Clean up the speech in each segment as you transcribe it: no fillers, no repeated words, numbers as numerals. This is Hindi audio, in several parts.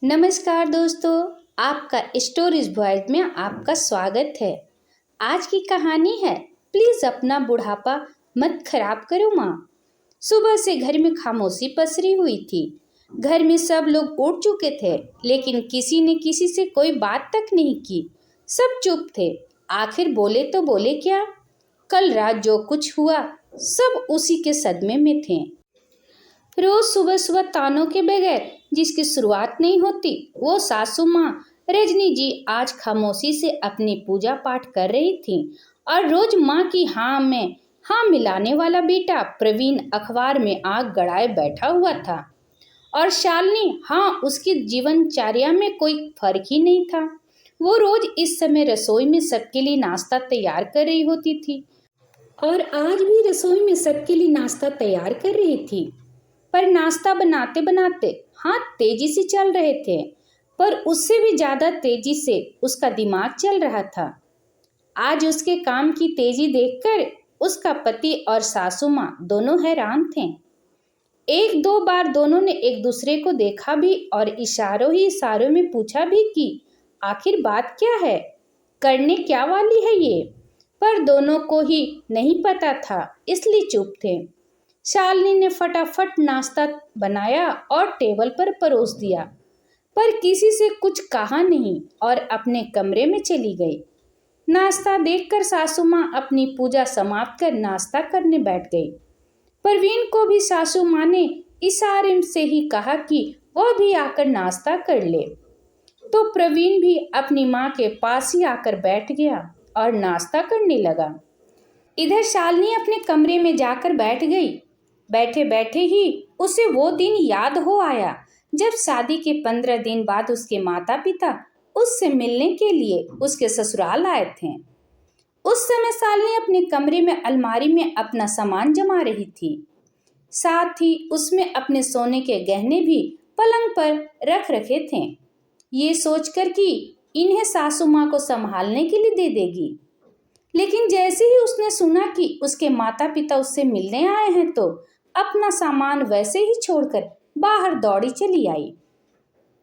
नमस्कार दोस्तों, आपका स्टोरीज वॉइस में आपका स्वागत है। आज की कहानी है प्लीज अपना बुढ़ापा मत खराब करो माँ। सुबह से घर में खामोशी पसरी हुई थी। घर में सब लोग उठ चुके थे, लेकिन किसी ने किसी से कोई बात तक नहीं की। सब चुप थे। आखिर बोले तो बोले क्या। कल रात जो कुछ हुआ सब उसी के सदमे में थे। रोज सुबह सुबह तानों के बगैर जिसकी शुरुआत नहीं होती, वो सासू माँ रजनी जी आज खामोशी से अपनी पूजा पाठ कर रही थी। और रोज माँ की हाँ में हाँ मिलाने वाला बेटा प्रवीण अखबार में आग गड़ाए बैठा हुआ था। और शालिनी, हाँ, उसकी जीवनचर्या में कोई फर्क ही नहीं था। वो रोज इस समय रसोई में सबके लिए नाश्ता तैयार कर रही होती थी। और आज भी रसोई में सबके लिए नाश्ता तैयार कर रही थी। पर नाश्ता बनाते बनाते हाथ तेजी से चल रहे थे, पर उससे भी ज्यादा तेजी से उसका दिमाग चल रहा था। आज उसके काम की तेजी देखकर उसका पति और सासू माँ दोनों हैरान थे। एक दो बार दोनों ने एक दूसरे को देखा भी और इशारों ही इशारों में पूछा भी कि आखिर बात क्या है, करने क्या वाली है ये। पर दोनों को ही नहीं पता था, इसलिए चुप थे। शालिनी ने फटाफट नाश्ता बनाया और टेबल पर परोस दिया, पर किसी से कुछ कहा नहीं और अपने कमरे में चली गई। नाश्ता देखकर सासू माँ अपनी पूजा समाप्त कर नाश्ता करने बैठ गई। परवीन को भी सासू माँ ने इशारे से ही कहा कि वह भी आकर नाश्ता कर ले। तो प्रवीण भी अपनी माँ के पास ही आकर बैठ गया और नाश्ता करने लगा। इधर शालिनी अपने कमरे में जाकर बैठ गई। बैठे बैठे ही उसे वो दिन याद हो आया जब शादी के 15 दिन बाद उसके माता पिता उससे मिलने के लिए उसके ससुराल आए थे। उस समय शालिनी अपने कमरे में अलमारी में अपना सामान जमा रही थी। साथ ही उसमें अपने सोने के गहने भी पलंग पर रख रखे थे, ये सोचकर कि इन्हें सासू माँ को संभालने के लिए दे देगी। लेकिन जैसे ही उसने सुना कि उसके माता पिता उससे मिलने आए हैं, तो अपना सामान वैसे ही छोड़कर बाहर दौड़ी चली आई।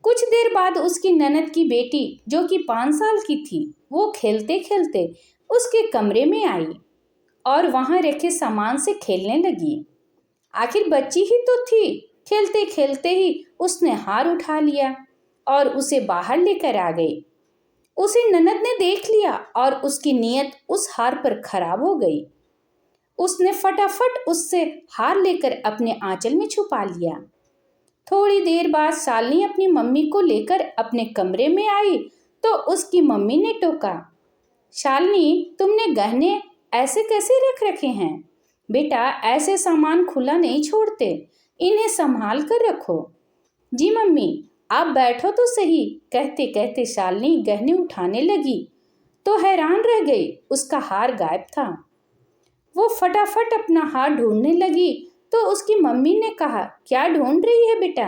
कुछ देर बाद उसकी ननद की बेटी, जो कि 5 साल की थी, वो खेलते खेलते उसके कमरे में आई और वहां रखे सामान से खेलने लगी। आखिर बच्ची ही तो थी। खेलते खेलते ही उसने हार उठा लिया और उसे बाहर लेकर आ गई। उसे ननद ने देख लिया और उसकी नीयत उस हार पर खराब हो गई। उसने फटाफट उससे हार लेकर अपने आंचल में छुपा लिया। थोड़ी देर बाद शालिनी अपनी मम्मी को लेकर अपने कमरे में आई तो उसकी मम्मी ने टोका, शालिनी, तुमने गहने ऐसे कैसे रख रखे हैं? बेटा, ऐसे सामान खुला नहीं छोड़ते, इन्हें संभाल कर रखो। जी मम्मी, आप बैठो तो सही, कहते कहते शालिनी गहने उठाने लगी तो हैरान रह गई, उसका हार गायब था। वो फटाफट अपना हार ढूंढने लगी तो उसकी मम्मी ने कहा, क्या ढूंढ रही है बेटा?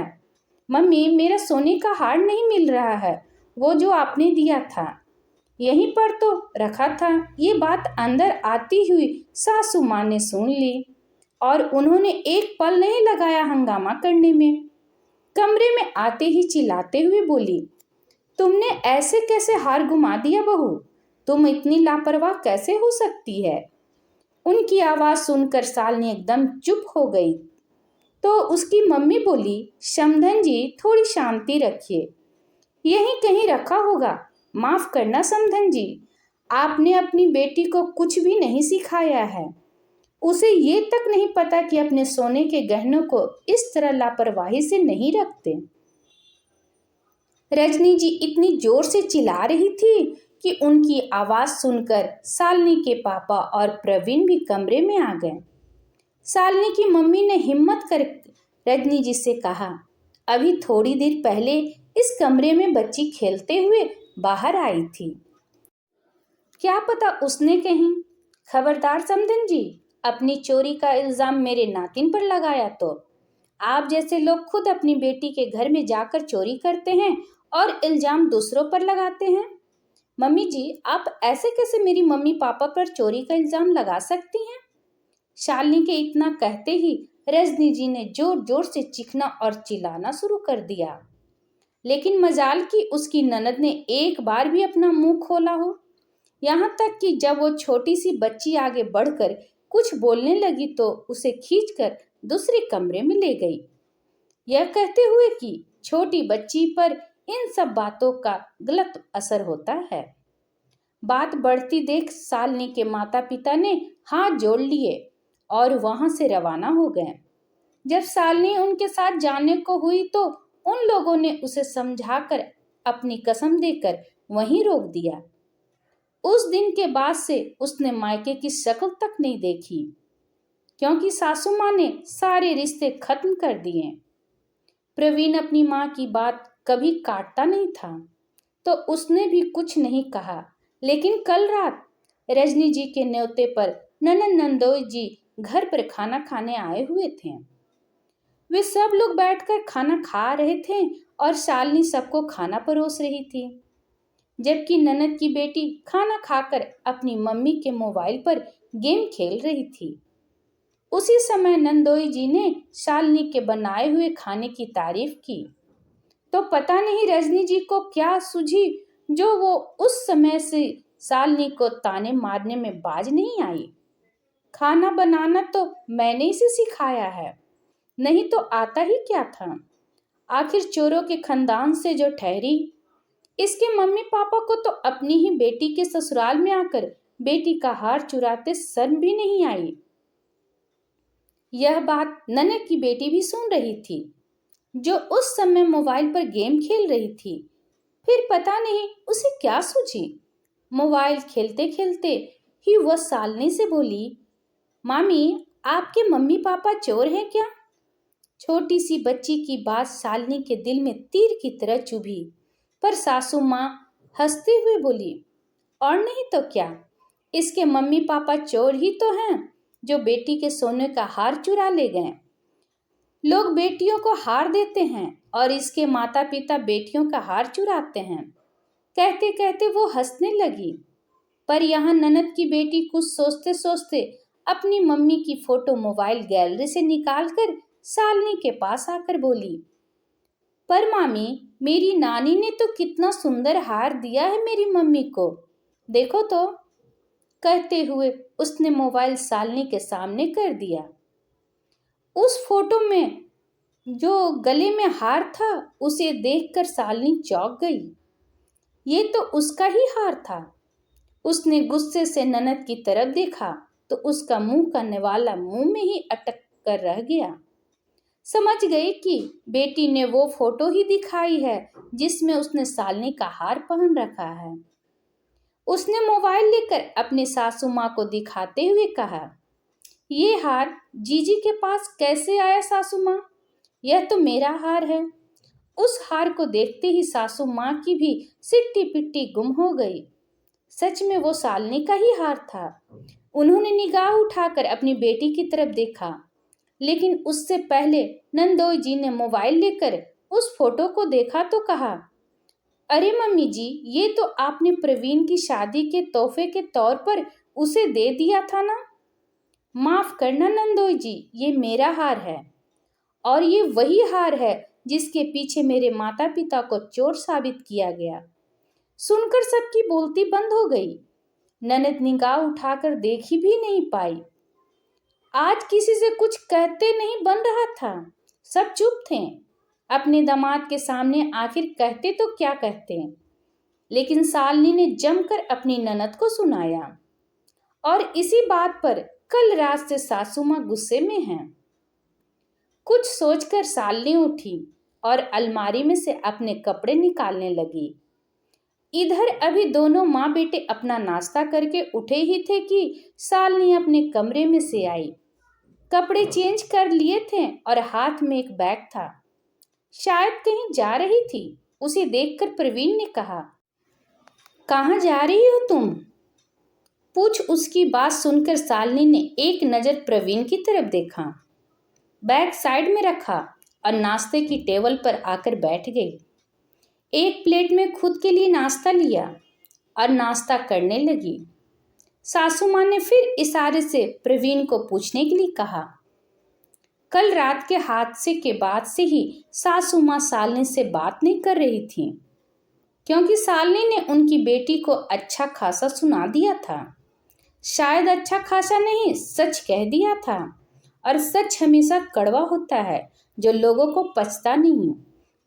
मम्मी, मेरा सोने का हार नहीं मिल रहा है, वो जो आपने दिया था यहीं पर तो रखा था। ये बात अंदर आती हुई सासू माँ ने सुन ली और उन्होंने एक पल नहीं लगाया हंगामा करने में। कमरे में आते ही चिल्लाते हुए बोली, तुमने ऐसे कैसे हार गुमा दिया बहू? तुम इतनी लापरवाह कैसे हो सकती है? उनकी आवाज सुनकर शालिनी एकदम चुप हो गई। तो उसकी मम्मी बोली, समधन जी, थोड़ी शांति रखिए, यहीं कहीं रखा होगा। माफ करना समधन जी, आपने अपनी बेटी को कुछ भी नहीं सिखाया है। उसे ये तक नहीं पता कि अपने सोने के गहनों को इस तरह लापरवाही से नहीं रखते। रजनी जी इतनी जोर से चिल्ला रही थी कि उनकी आवाज सुनकर शालिनी के पापा और प्रवीण भी कमरे में आ गए। शालिनी की मम्मी ने हिम्मत कर रजनी जी से कहा, अभी थोड़ी देर पहले इस कमरे में बच्ची खेलते हुए बाहर आई थी, क्या पता उसने कहीं। खबरदार समधन जी, अपनी चोरी का इल्जाम मेरे नातिन पर लगाया तो आप जैसे लोग खुद अपनी बेटी के घर में जाकर चोरी करते हैं और इल्जाम दूसरों पर लगाते हैं। मम्मी जी, आप ऐसे कैसे मेरी मम्मी पापा पर चोरी का इल्जाम लगा सकती हैं? शालिनी के इतना कहते ही रजनी जी ने जोर जोर से चीखना और चिल्लाना शुरू कर दिया। लेकिन मजाल कि उसकी ननद ने एक बार भी अपना मुंह खोला हो। यहाँ तक कि जब वो छोटी सी बच्ची आगे बढ़कर कुछ बोलने लगी तो उसे खींचकर दूसरे कमरे में ले गई, यह कहते हुए कि छोटी बच्ची पर इन सब बातों का गलत असर होता है। बात बढ़ती देख शालिनी के माता पिता ने हाथ जोड़ लिए और वहां से रवाना हो गए। जब शालिनी उनके साथ जाने को हुई तो उन लोगों ने उसे समझाकर अपनी कसम देकर वहीं रोक दिया। उस दिन के बाद से उसने मायके की शक्ल तक नहीं देखी, क्योंकि सासू माँ ने सारे रिश्ते खत्म कर दिए। प्रवीण अपनी माँ की बात कभी काटता नहीं था, तो उसने भी कुछ नहीं कहा। लेकिन कल रात रजनी जी के न्योते पर ननंद नंदोई जी घर पर खाना खाने आए हुए थे। वे सब लोग बैठकर खाना खा रहे थे और शालिनी सबको खाना परोस रही थी, जबकि ननद की बेटी खाना खाकर अपनी मम्मी के मोबाइल पर गेम खेल रही थी। उसी समय नंदोई जी ने शालिनी के बनाए हुए खाने की तारीफ की, तो पता नहीं रजनी जी को क्या सूझी जो वो उस समय से शालिनी को ताने मारने में बाज नहीं आई। खाना बनाना तो मैंने इसे सिखाया है, नहीं तो आता ही क्या था। आखिर चोरों के खानदान से जो ठहरी, इसके मम्मी पापा को तो अपनी ही बेटी के ससुराल में आकर बेटी का हार चुराते शर्म भी नहीं आई। यह बात ननद की बेटी भी सुन रही थी, जो उस समय मोबाइल पर गेम खेल रही थी। फिर पता नहीं उसे क्या सूझी, मोबाइल खेलते खेलते ही वह शालिनी से बोली, मामी आपके मम्मी पापा चोर हैं क्या? छोटी सी बच्ची की बात शालिनी के दिल में तीर की तरह चुभी, पर सासू माँ हंसते हुए बोली, और नहीं तो क्या, इसके मम्मी पापा चोर ही तो हैं जो बेटी के सोने का हार चुरा ले गए। लोग बेटियों को हार देते हैं और इसके माता पिता बेटियों का हार चुराते हैं। कहते कहते वो हंसने लगी, पर यहाँ ननद की बेटी कुछ सोचते सोचते अपनी मम्मी की फोटो मोबाइल गैलरी से निकालकर शालिनी के पास आकर बोली, पर मामी मेरी नानी ने तो कितना सुंदर हार दिया है मेरी मम्मी को, देखो तो। कहते हुए उसने मोबाइल शालिनी के सामने कर दिया। उस फोटो में जो गले में हार था उसे देखकर शालिनी चौंक गई। ये तो उसका ही हार था। उसने गुस्से से ननद की तरफ देखा तो उसका मुंह का निवाला मुंह में ही अटक कर रह गया। समझ गई कि बेटी ने वो फोटो ही दिखाई है जिसमें उसने शालिनी का हार पहन रखा है। उसने मोबाइल लेकर अपने सासू माँ को दिखाते हुए कहा, ये हार जीजी के पास कैसे आया सासू माँ? यह तो मेरा हार है। उस हार को देखते ही सासू माँ की भी सिट्टी पिट्टी गुम हो गई। सच में वो शालिनी का ही हार था। उन्होंने निगाह उठाकर अपनी बेटी की तरफ देखा, लेकिन उससे पहले नंदोई जी ने मोबाइल लेकर उस फोटो को देखा तो कहा, अरे मम्मी जी, ये तो आपने प्रवीण की शादी के तोहफे के तौर पर उसे दे दिया था ना। माफ करना नंदोई जी, ये मेरा हार है और ये वही हार है जिसके पीछे मेरे माता पिता को चोर साबित किया गया। सुनकर सबकी बोलती बंद हो गई। ननद निगाह उठाकर देखी भी नहीं पाई। आज किसी से कुछ कहते नहीं बन रहा था, सब चुप थे। अपने दामाद के सामने आखिर कहते तो क्या कहते, लेकिन शालिनी ने जमकर अपनी ननद को सुनाया और इसी बात पर कल रात से सासू माँ गुस्से में हैं। कुछ सोचकर शालिनी उठी और अलमारी में से अपने कपड़े निकालने लगी। इधर अभी दोनों माँ बेटे अपना नाश्ता करके उठे ही थे कि शालिनी अपने कमरे में से आई। कपड़े चेंज कर लिए थे और हाथ में एक बैग था, शायद कहीं जा रही थी। उसे देखकर प्रवीण ने कहा, कहाँ जा रही हो तुम? पूछ उसकी बात सुनकर शालिनी ने एक नजर प्रवीण की तरफ देखा, बैग साइड में रखा और नाश्ते की टेबल पर आकर बैठ गई। एक प्लेट में खुद के लिए नाश्ता लिया और नाश्ता करने लगी। सासू माँ ने फिर इशारे से प्रवीण को पूछने के लिए कहा, कल रात के हादसे के बाद से ही सासू माँ शालिनी से बात नहीं कर रही थी, क्योंकि शालिनी ने उनकी बेटी को अच्छा खासा सुना दिया था। शायद अच्छा खासा नहीं, सच कह दिया था। और सच हमेशा कड़वा होता है, जो लोगों को पचता नहीं।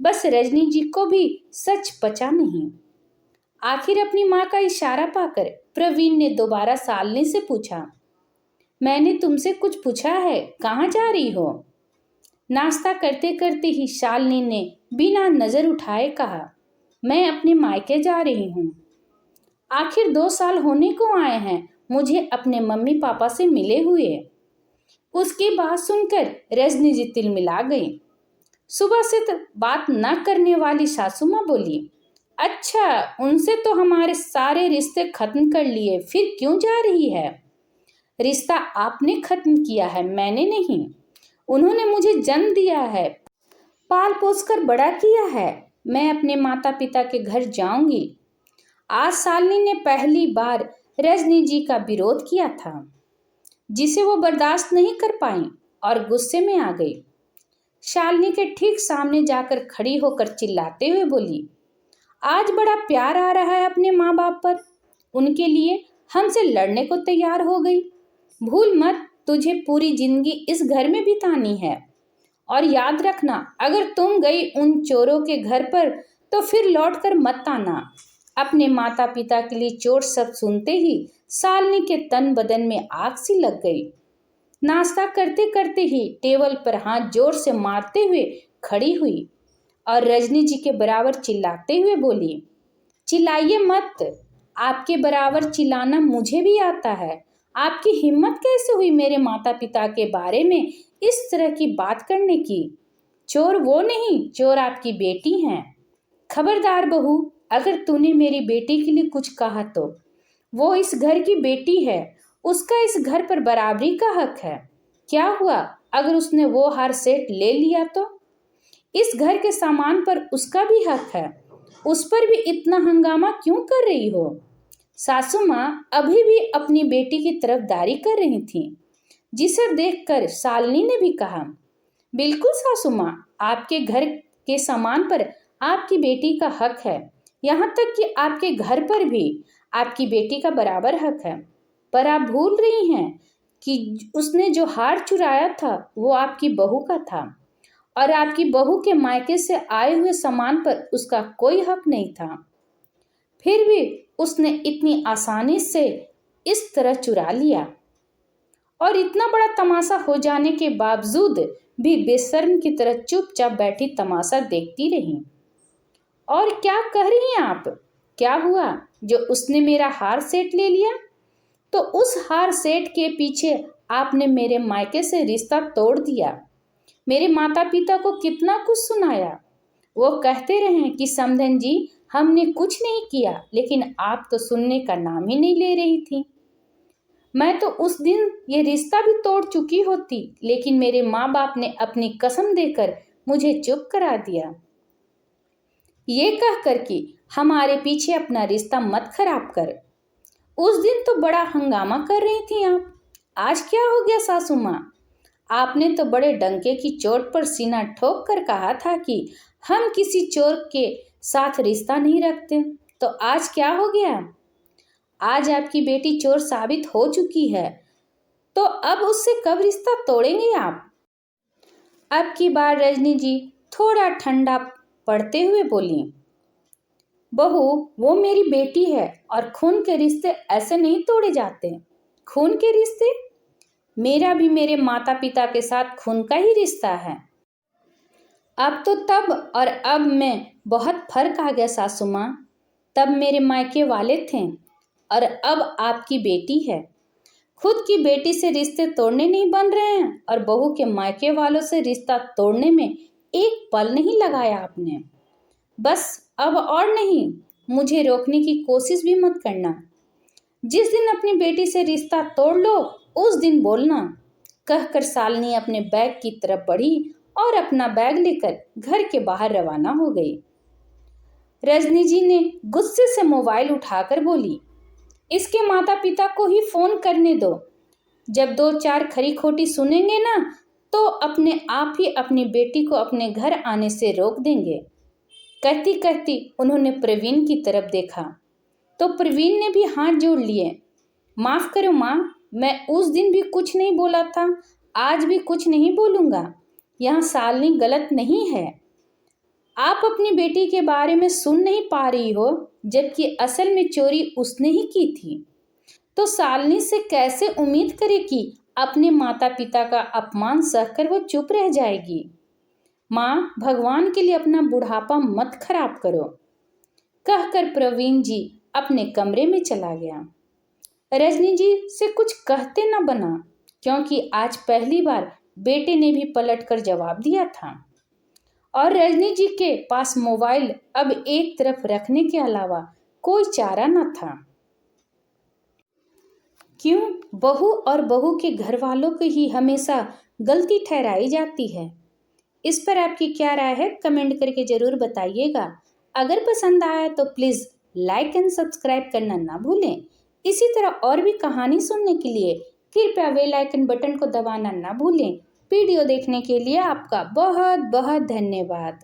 बस रजनी जी को भी सच पचा नहीं। आखिर अपनी माँ का इशारा पाकर प्रवीण ने दोबारा शालिनी से पूछा, मैंने तुमसे कुछ पूछा है, कहाँ जा रही हो? नाश्ता करते करते ही शालिनी ने बिना नजर उठाए कहा, मैं अपने मायके जा रही हूँ। आखिर 2 साल होने को आए हैं मुझे अपने मम्मी पापा से मिले हुए। उसकी बात सुनकर रजनी जी तिलमिला गई। सुबह से बात न करने वाली सासू माँ बोली, अच्छा, उनसे तो हमारे सारे रिश्ते खत्म कर लिए, फिर क्यों जा रही है? रिश्ता आपने खत्म किया है, मैंने नहीं। उन्होंने मुझे जन्म दिया है, पाल पोस कर बड़ा किया है। मैं अपने माता पिता के घर जाऊंगी। आज शालिनी ने पहली बार रजनी जी का विरोध किया था, जिसे वो बर्दाश्त नहीं कर पाई और गुस्से में आ गई। शालिनी के ठीक सामने जाकर खड़ी होकर चिल्लाते हुए बोली, आज बड़ा प्यार आ रहा है अपने माँ बाप पर, उनके लिए हमसे लड़ने को तैयार हो गई। भूल मत, तुझे पूरी जिंदगी इस घर में बितानी है। और याद रखना, अगर तुम गई उन चोरों के घर पर तो फिर लौट कर मत आना। अपने माता पिता के लिए चोर शब्द सुनते ही शालिनी के तन बदन में आग सी लग गई। नाश्ता करते करते ही टेबल पर हाथ जोर से मारते हुए खड़ी हुई और रजनी जी के बराबर चिल्लाते हुए बोली, चिल्लाइए मत, आपके बराबर चिल्लाना मुझे भी आता है। आपकी हिम्मत कैसे हुई मेरे माता पिता के बारे में इस तरह की बात करने की? चोर वो नहीं, चोर आपकी बेटी हैं। खबरदार बहू, अगर तूने मेरी बेटी के लिए कुछ कहा तो वो इस घर की बेटी है, उसका इस घर पर बराबरी का हक है। क्या हुआ अगर उसने वो हार सेट ले लिया तो? इस घर के सामान पर उसका भी हक है, उस पर भी इतना हंगामा क्यों कर रही हो? सासू माँ अभी भी अपनी बेटी की तरफदारी कर रही थी, जिसे देखकर शालिनी ने भी कहा, बिल्कुल सासू माँ, आपके घर के सामान पर आपकी बेटी का हक है, यहाँ तक कि आपके घर पर भी आपकी बेटी का बराबर हक है। पर आप भूल रही हैं कि उसने जो हार चुराया था वो आपकी बहू का था और आपकी बहू के मायके से आए हुए सामान पर उसका कोई हक नहीं था। फिर भी उसने इतनी आसानी से इस तरह चुरा लिया और इतना बड़ा तमाशा हो जाने के बावजूद भी बेशर्म की तरह चुपचाप बैठी तमाशा देखती रही। और क्या कह रही हैं आप? क्या हुआ जो उसने मेरा हार सेट ले लिया? तो उस हार सेट के पीछे आपने मेरे मायके से रिश्ता तोड़ दिया। मेरे माता पिता को कितना कुछ सुनाया। वो कहते रहे कि समधन जी, हमने कुछ नहीं किया, लेकिन आप तो सुनने का नाम ही नहीं ले रही थी। मैं तो उस दिन ये रिश्ता भी तोड़ चुकी होती, लेकिन मेरे माँ बाप ने अपनी कसम देकर मुझे चुप करा दिया। ये कहकर कि हमारे पीछे अपना रिश्ता मत खराब कर। उस दिन तो बड़ा हंगामा कर रही थी आप, आज क्या हो गया सासू माँ? आपने तो बड़े डंके की चोट पर सीना ठोक कर कहा था कि हम किसी चोर के साथ रिश्ता नहीं रखते, तो आज क्या हो गया? आज आपकी बेटी चोर साबित हो चुकी है, तो अब उससे कब रिश्ता तोड़ेंगे आप? अब की बार रजनी जी थोड़ा ठंडा पड़ते हुए बोली, बहू, वो मेरी बेटी है और खून के रिश्ते ऐसे नहीं तोड़े जाते। खून के रिश्ते? मेरा भी मेरे माता पिता के साथ खून का ही रिश्ता है। अब तो तब और अब में बहुत फर्क आ गया सासू माँ। तब मेरे मायके वाले थे और अब आपकी बेटी है। खुद की बेटी से रिश्ते तोड़ने नहीं बन रहे हैं और बहू के मायके वालों से रिश्ता तोड़ने में एक पल नहीं लगाया आपने। बस अब और नहीं, मुझे रोकने की कोशिश भी मत करना। जिस दिन अपनी बेटी से रिश्ता तोड़ लो उस दिन बोलना, कहकर शालिनी अपने बैग की तरफ बढ़ी और अपना बैग लेकर घर के बाहर रवाना हो गई। रजनी जी ने गुस्से से मोबाइल उठाकर बोली, इसके माता पिता को ही फोन करने दो। जब 2-4 खरी खोटी सुनेंगे ना तो अपने आप ही अपनी बेटी को अपने घर आने से रोक देंगे। कहती कहती उन्होंने प्रवीण की तरफ देखा तो प्रवीण ने भी हाथ जोड़ लिए। माफ करो माँ, मैं उस दिन भी कुछ नहीं बोला था, आज भी कुछ नहीं बोलूंगा। यहाँ शालिनी गलत नहीं है। आप अपनी बेटी के बारे में सुन नहीं पा रही हो, जबकि असल में चोरी उसने ही की थी। तो शालिनी से कैसे उम्मीद करे कि अपने माता पिता का अपमान सहकर वो चुप रह जाएगी। माँ, भगवान के लिए अपना बुढ़ापा मत खराब करो, कहकर प्रवीण जी अपने कमरे में चला गया। रजनी जी से कुछ कहते न बना, क्योंकि आज पहली बार बेटे ने भी पलटकर जवाब दिया था और रजनी जी के पास मोबाइल अब एक तरफ रखने के अलावा कोई चारा न था। क्यों बहू और बहू के घर वालों को ही हमेशा गलती ठहराई जाती है? इस पर आपकी क्या राय है, कमेंट करके जरूर बताइएगा। अगर पसंद आया तो प्लीज़ लाइक एंड सब्सक्राइब करना ना भूलें। इसी तरह और भी कहानी सुनने के लिए कृपया बेल आइकन बटन को दबाना ना भूलें। वीडियो देखने के लिए आपका बहुत बहुत धन्यवाद।